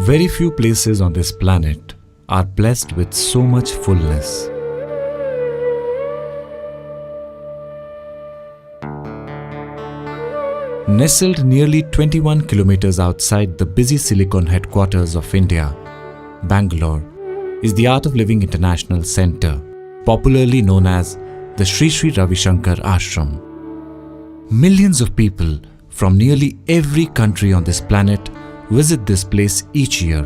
Very few places on this planet are blessed with so much fullness. Nestled nearly 21 kilometers outside the busy Silicon headquarters of India, Bangalore is the Art of Living International Centre, popularly known as the Sri Sri Ravi Shankar Ashram. Millions of people from nearly every country on this planet visit this place each year.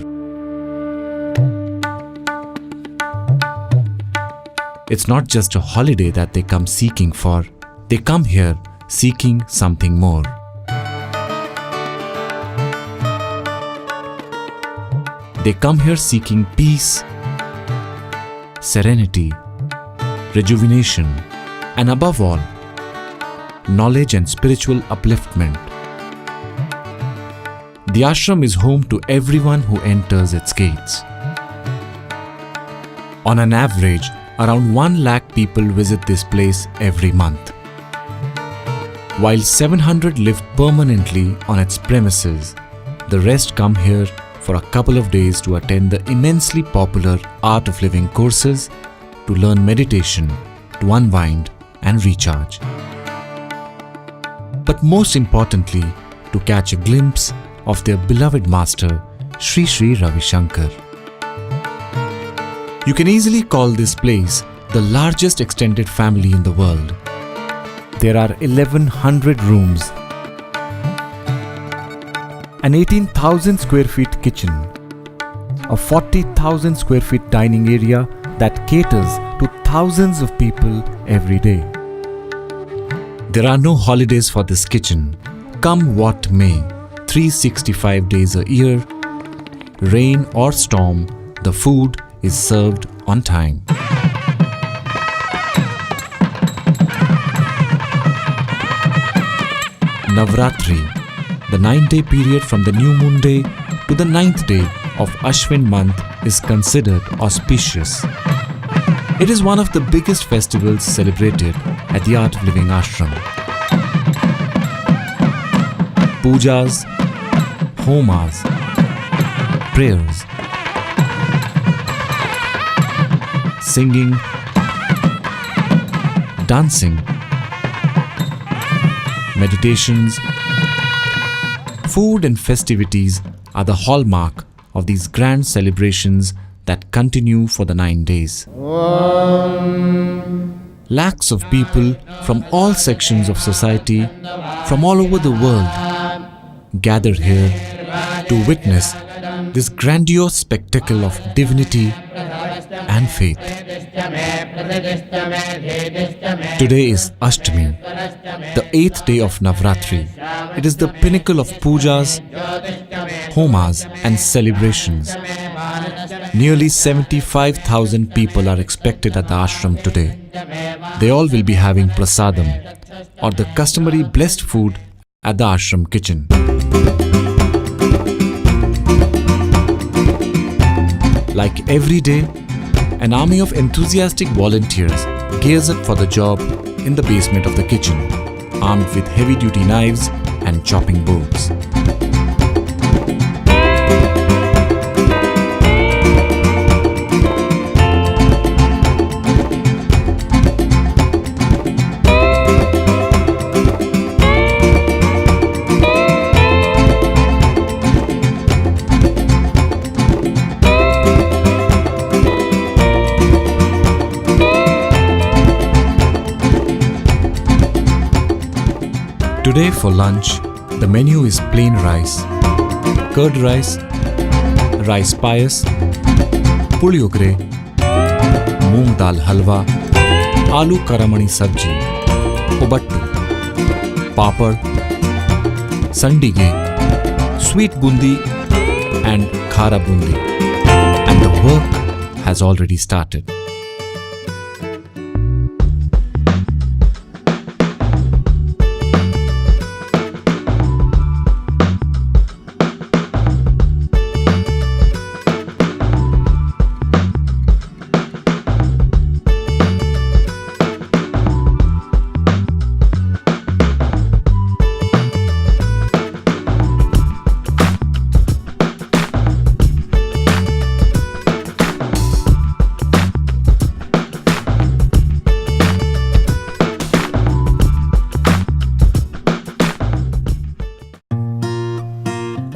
It's not just a holiday that they come seeking for, they come here seeking something more. They come here seeking peace, serenity, rejuvenation, and above all, knowledge and spiritual upliftment. The ashram is home to everyone who enters its gates. On an average, around 1 lakh people visit this place every month. While 700 live permanently on its premises, the rest come here for a couple of days to attend the immensely popular Art of Living courses, to learn meditation, to unwind and recharge. But most importantly, to catch a glimpse of their beloved master, Sri Sri Ravi Shankar. You can easily call this place the largest extended family in the world. There are 1100 rooms, an 18,000 square feet kitchen, a 40,000 square feet dining area that caters to thousands of people every day. There are no holidays for this kitchen. Come what may, 365 days a year, rain or storm, the food is served on time. Navratri, the 9-day period from the new moon day to the 9th day of Ashwin month, is considered auspicious. It is one of the biggest festivals celebrated at the Art of Living Ashram. Pujas, homas, prayers, singing, dancing, meditations, food and festivities are the hallmark of these grand celebrations that continue for the 9 days. Lakhs of people from all sections of society, from all over the world, gather here to witness this grandiose spectacle of divinity and faith. Today is Ashtami, the 8th day of Navratri. It is the pinnacle of pujas, homas and celebrations. Nearly 75,000 people are expected at the ashram today. They all will be having prasadam, or the customary blessed food, at the ashram kitchen. Like every day, an army of enthusiastic volunteers gears up for the job in the basement of the kitchen, armed with heavy-duty knives and chopping boards. Today for lunch, the menu is plain rice, curd rice, rice payas, puliogre, moong dal halwa, aloo karamani sabji, ubattu, papad, sandige, sweet bundi and khara bundi. And the work has already started.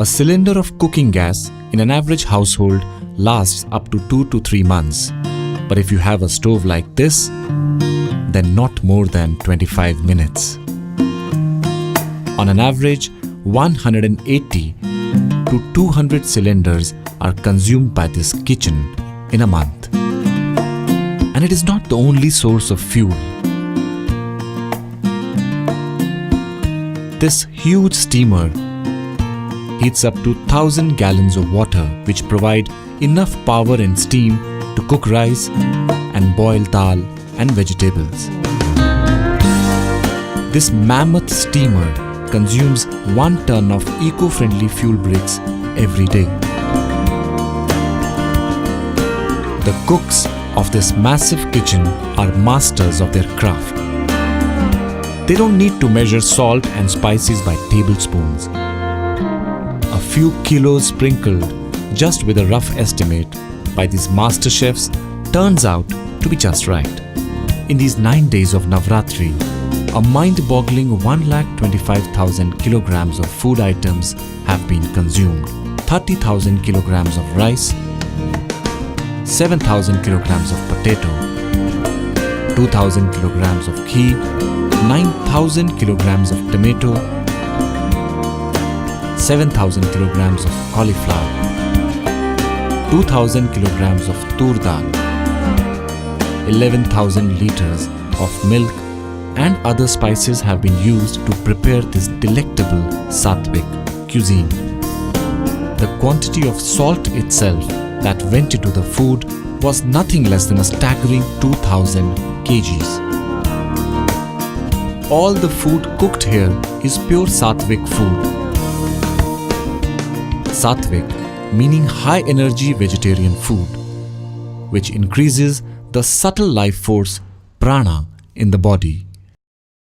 A cylinder of cooking gas in an average household lasts up to 2 to 3 months. But if you have a stove like this, then not more than 25 minutes. On an average, 180 to 200 cylinders are consumed by this kitchen in a month. And it is not the only source of fuel. This huge steamer heats up to 1,000 gallons of water, which provide enough power and steam to cook rice and boil dal and vegetables. This mammoth steamer consumes 1 ton of eco-friendly fuel bricks every day. The cooks of this massive kitchen are masters of their craft. They don't need to measure salt and spices by tablespoons. A few kilos sprinkled just with a rough estimate by these master chefs turns out to be just right. In these 9 days of Navratri, a mind-boggling 125,000 kilograms of food items have been consumed. 30,000 kilograms of rice, 7,000 kilograms of potato, 2,000 kilograms of ghee, 9,000 kilograms of tomato, 7,000 kilograms of cauliflower, 2,000 kilograms of tur dal, 11,000 liters of milk and other spices have been used to prepare this delectable Sattvic cuisine. The quantity of salt itself that went into the food was nothing less than a staggering 2,000 kgs. All the food cooked here is pure Sattvic food. Sattvic meaning high energy vegetarian food, which increases the subtle life force prana in the body.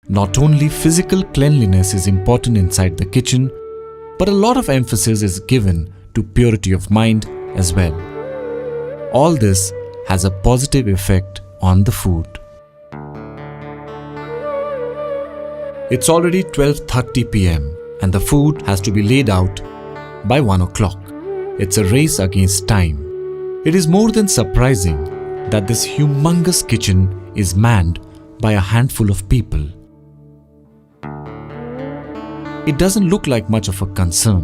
Not only physical cleanliness is important inside the kitchen, but a lot of emphasis is given to purity of mind as well. All this has a positive effect on the food. It's already 12:30 p.m. and the food has to be laid out by 1 o'clock. It's a race against time. It is more than surprising that this humongous kitchen is manned by a handful of people. It doesn't look like much of a concern.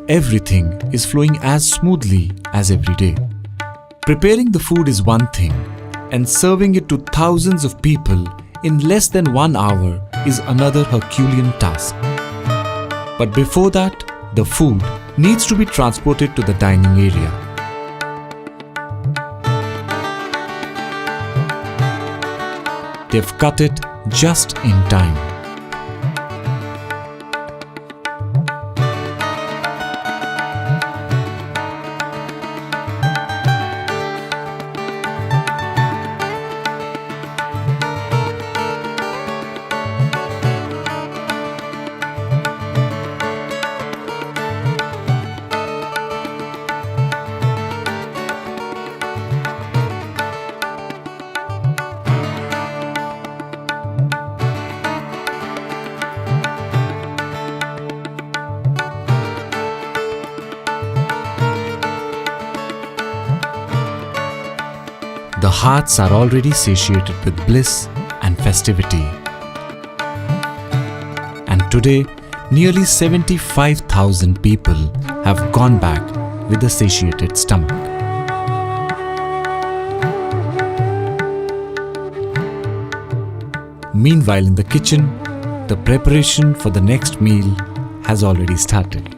Everything is flowing as smoothly as every day. Preparing the food is one thing, and serving it to thousands of people in less than 1 hour is another Herculean task. But before that, the food needs to be transported to the dining area. They've cut it just in time. The hearts are already satiated with bliss and festivity. And today, nearly 75,000 people have gone back with a satiated stomach. Meanwhile, in the kitchen, the preparation for the next meal has already started.